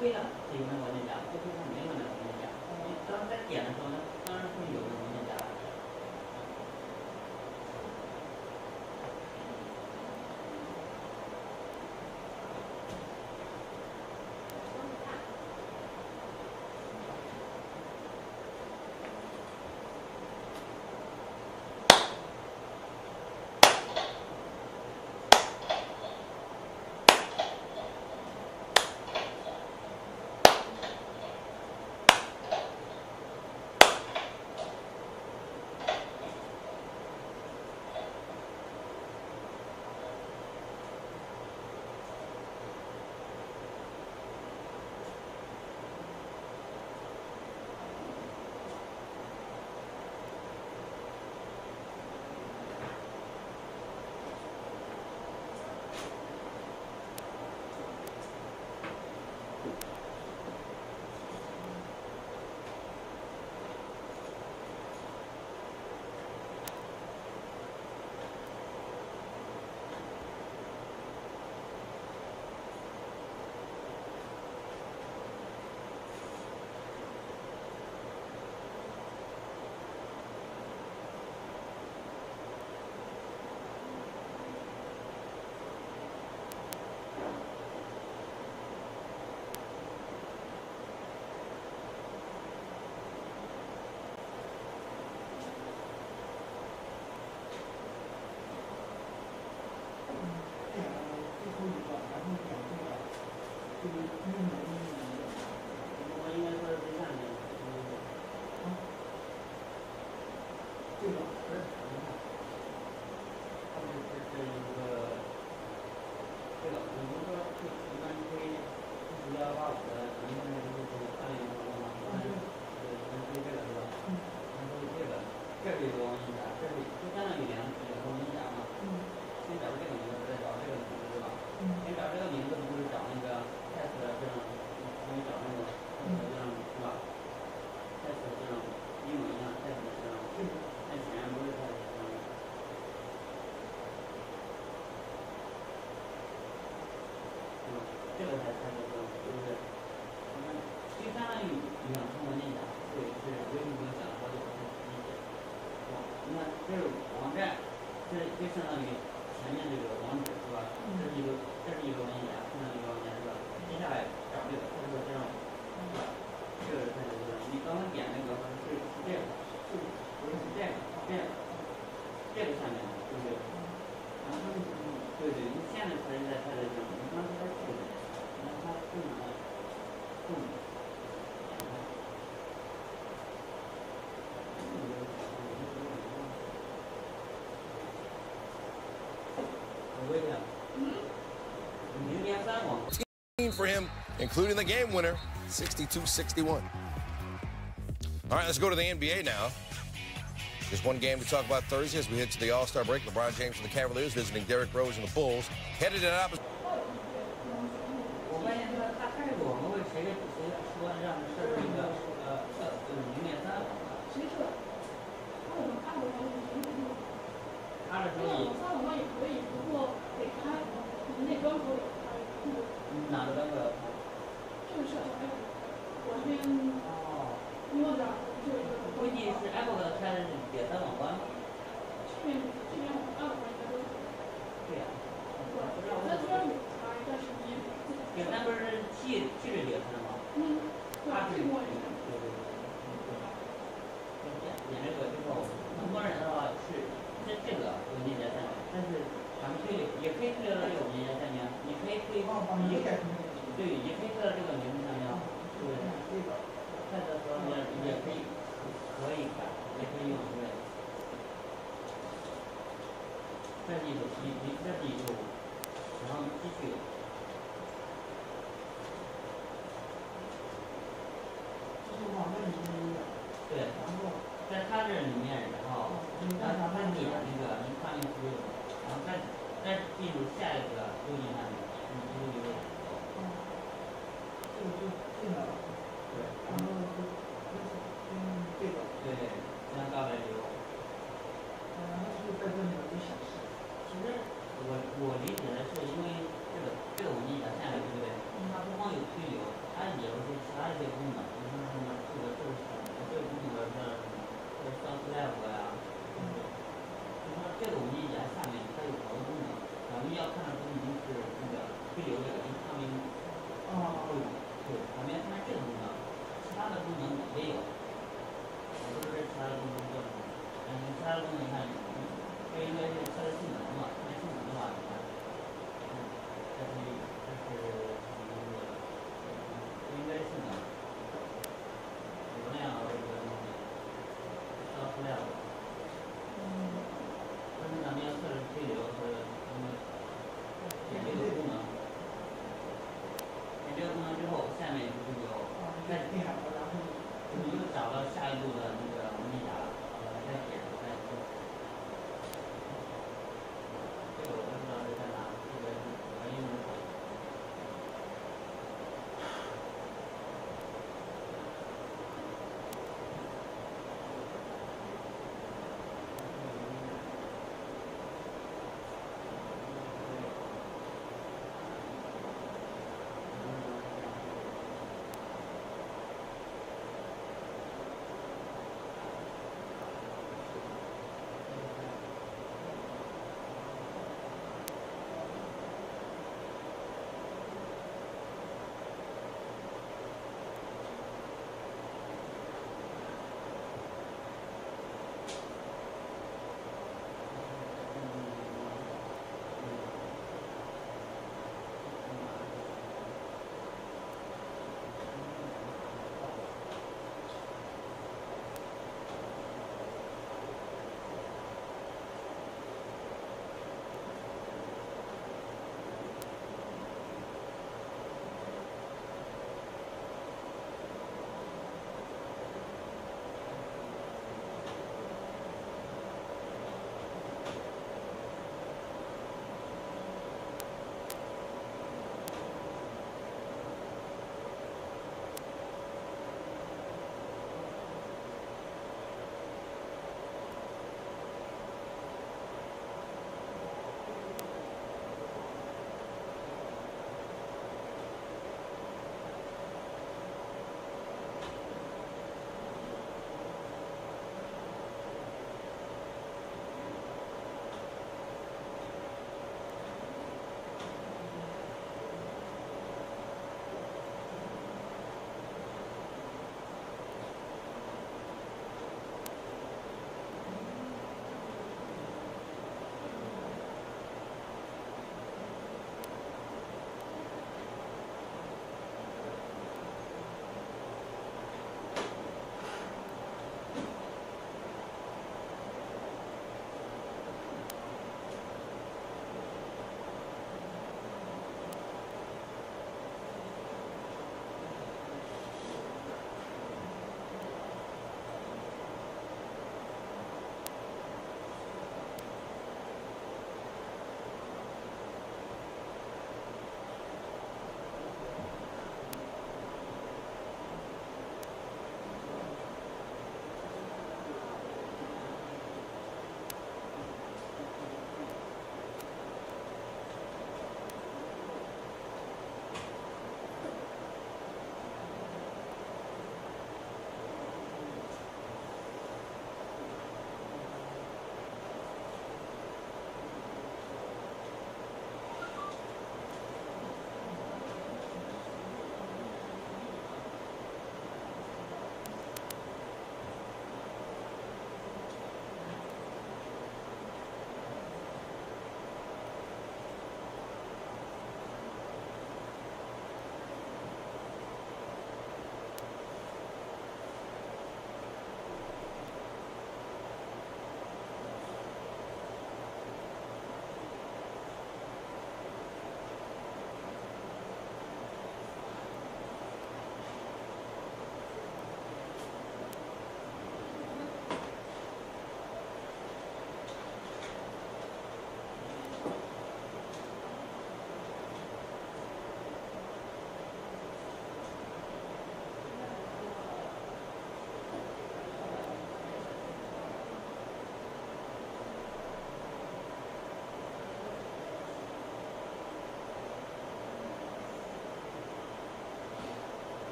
对了，这有没有文件夹？不会它没有那个文件夹。你当在点的时候呢，当然会有文件夹。我应该说是下面，这个不是它是一个这个，比如说一般推185的，应该是20多嘛，推这个是吧？推这个，这是一个文件夹，这是就相当于两个文件夹嘛。先找这个名字，再找这个名字，对吧？先找这个名字，不是找那个 test 这种，可以找那个这种是吧 ？test 这种英文一样 test 这种，但显然不是 test 这种。这个才 test 这种，就是就相当于2重文件夹，对，是为什么讲好久不理解？你看，这是网站，这相当于。前面这个网址是吧？这是一个文件夹，看到一个文件是吧？接下来找这个，它是这样，是吧？这个它就是你刚刚点那个是这个，不是这个，这个下面对不对？然后对，你现在才在它的这种，你刚才这个，你看它正常的动。For him, including the game winner, 62-61. All right, let's go to the NBA now. Just one game to talk about Thursday as we head to the All-Star break. LeBron James and the Cavaliers visiting Derrick Rose and the Bulls. Headed in opposite. 它这里面，然后它点那个你放进去，然后再进入下一个路径上面，你就有点多。这个就进来了。对。然后这个。对，这样倒来流。它是不是在这里面就显示？其实我理解的是，因为这个武器的下面，对不对？它不光有推流，它也有些其他一些功能，比如说什么这个功能的是self level 呀，就是说这个武器下面它有好多功能，咱们要看的不仅仅是这个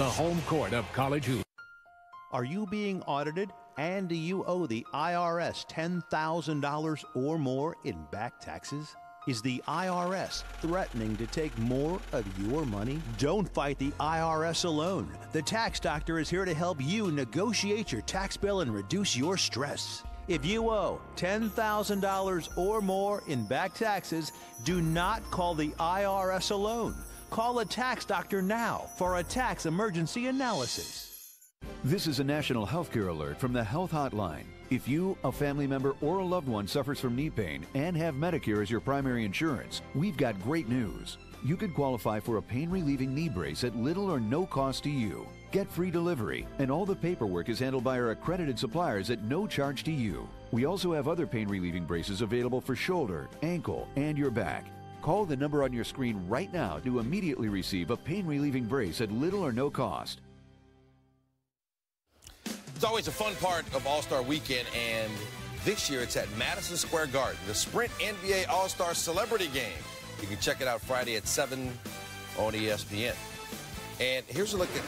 the home court of college hoops. Are you being audited and do you owe the IRS $10,000 or more in back taxes? Is the IRS threatening to take more of your money? Don't fight the IRS alone. The Tax Doctor is here to help you negotiate your tax bill and reduce your stress. If you owe $10,000 or more in back taxes, do not call the IRS alone. Call a Tax Doctor now for a tax emergency analysis. This is a national healthcare alert from the Health Hotline. If you, a family member, or a loved one suffers from knee pain and have Medicare as your primary insurance, we've got great news. You could qualify for a pain-relieving knee brace at little or no cost to you. Get free delivery, and all the paperwork is handled by our accredited suppliers at no charge to you. We also have other pain-relieving braces available for shoulder, ankle, and your back. Call the number on your screen right now to immediately receive a pain-relieving brace at little or no cost. It's always a fun part of All-Star Weekend, and this year it's at Madison Square Garden, the Sprint NBA All-Star Celebrity Game. You can check it out Friday at 7 on ESPN. And here's a look at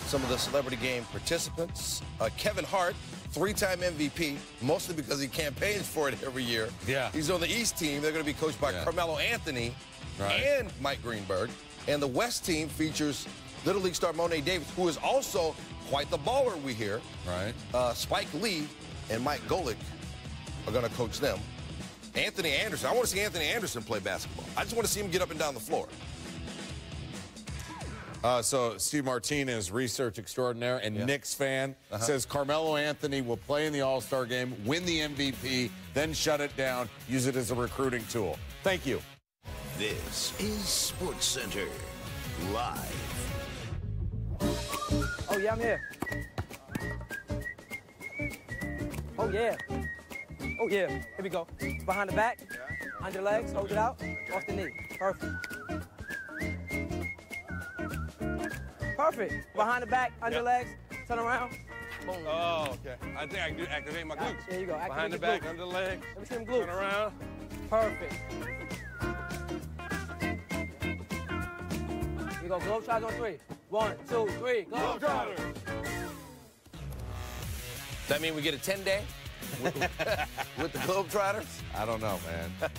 some of the Celebrity Game participants. Kevin Hart, three-time MVP, mostly because he campaigns for it every year. Yeah. He's on the East team. They're going to be coached by Carmelo Anthony and Mike Greenberg. And the West team features Little League star Monet Davis, who is also quite the baller, we hear. Right. Spike Lee and Mike Golick are going to coach them. Anthony Anderson. I want to see Anthony Anderson play basketball. I just want to see him get up and down the floor. So Steve Martinez, research extraordinaire and Knicks fan, says Carmelo Anthony will play in the All-Star game, win the MVP, then shut it down, use it as a recruiting tool. Thank you. This is SportsCenter Live. Oh, yeah, I'm here. Oh, yeah. Oh, yeah. Here we go. Behind the back, on your legs, hold it out, off the knee. Perfect. Perfect. Behind the back, on your legs, turn around. Boom. Oh, okay. I think I can activate my glutes. There you go. Activate Behind the back, under the leg. Let me see them glutes. Turn around. Perfect. Here you go. Globetrotters on 3. 1, 2, 3. Globetrotters. Does that mean we get a 10-day with the Globetrotters? I don't know, man.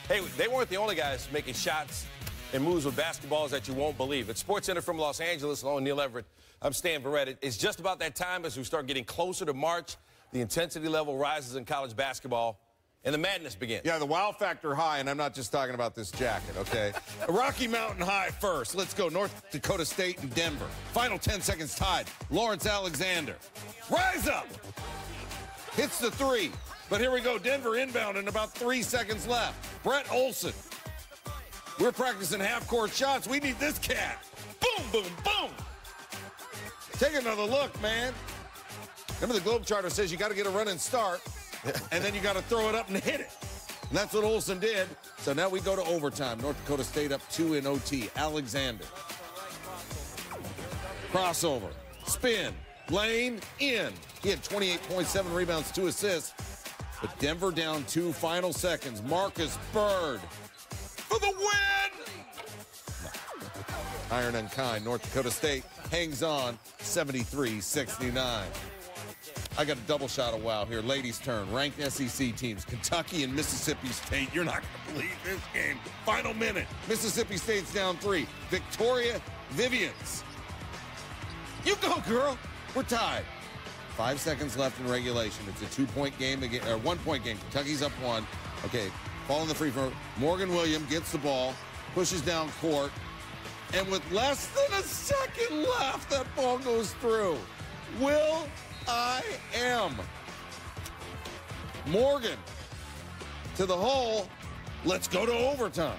Hey, they weren't the only guys making shots and moves with basketballs that you won't believe. At SportsCenter from Los Angeles, along with Neil Everett, I'm Stan Verrett. It's just about that time as we start getting closer to March. The intensity level rises in college basketball, and the madness begins. Yeah, the wow factor high, and I'm not just talking about this jacket, okay? Rocky Mountain High first. Let's go. North Dakota State and Denver. Final 10 seconds tied. Lawrence Alexander. Rise up. Hits the three. But here we go. Denver inbound and about 3 seconds left. Brett Olson. We're practicing half-court shots. We need this cat. Boom, boom, boom. Take another look, man. Remember the Globetrotter says you got to get a running start, and then you got to throw it up and hit it. And that's what Olson did. So now we go to overtime. North Dakota State up 2 in OT. Alexander. Crossover. Spin. Lane. In. He had 28.7 rebounds, 2 assists. But Denver down 2, final seconds. Marcus Bird for the win! Iron and kind. North Dakota State hangs on 73-69. I got a double shot of wow here. Ladies' turn. Ranked SEC teams. Kentucky and Mississippi State. You're not going to believe this game. Final minute. Mississippi State's down 3. Victoria Vivians. You go, girl. We're tied. 5 seconds left in regulation. It's a 2-point game, or 1-point game. Kentucky's up 1. Okay, ball in the free throw. Morgan Williams gets the ball, pushes down court, and with less than a second left, that ball goes through. Will.I.am. Morgan to the hole. Let's go to overtime.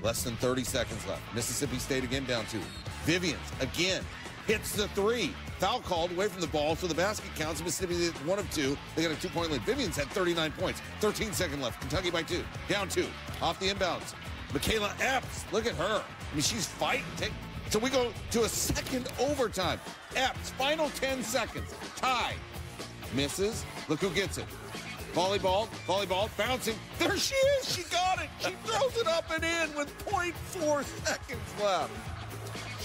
Less than 30 seconds left. Mississippi State again down 2. Vivians again hits the 3. Foul called away from the ball, so the basket counts. Mississippi is 1 of 2. They got a 2-point lead. Vivians had 39 points. 13 seconds left. Kentucky by 2. Down 2. Off the inbounds. Michaela Epps. Look at her. I mean, she's fighting. So we go to a second overtime. Epps, final 10 seconds. Tie. Misses. Look who gets it. Volleyball, bouncing. There she is. She got it. She throws it up and in with 0.4 seconds left.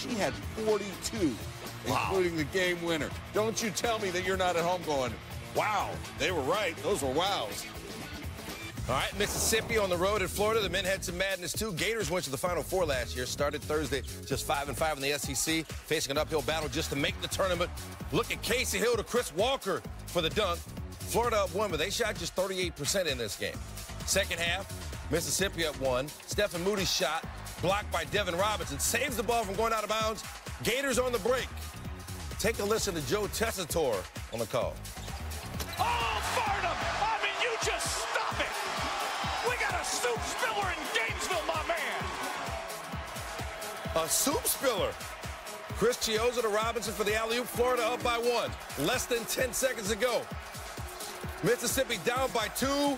She had 42, including the game winner. Don't you tell me that you're not at home going, wow, they were right. Those were wows. All right, Mississippi on the road at Florida. The men had some madness, too. Gators went to the Final Four last year, started Thursday just 5-5 in the SEC, facing an uphill battle just to make the tournament. Look at Casey Hill to Chris Walker for the dunk. Florida up 1, but they shot just 38% in this game. Second half, Mississippi up 1. Stephen Moody's shot, blocked by Devin Robinson, saves the ball from going out of bounds. Gators on the break. Take a listen to Joe Tessitore on the call. Oh, Farnham! I mean, you just stop it! We got a soup spiller in Gainesville, my man! A soup spiller. Chris Chiozza to Robinson for the alley-oop. Florida up by 1. Less than 10 seconds to go. Mississippi down by 2.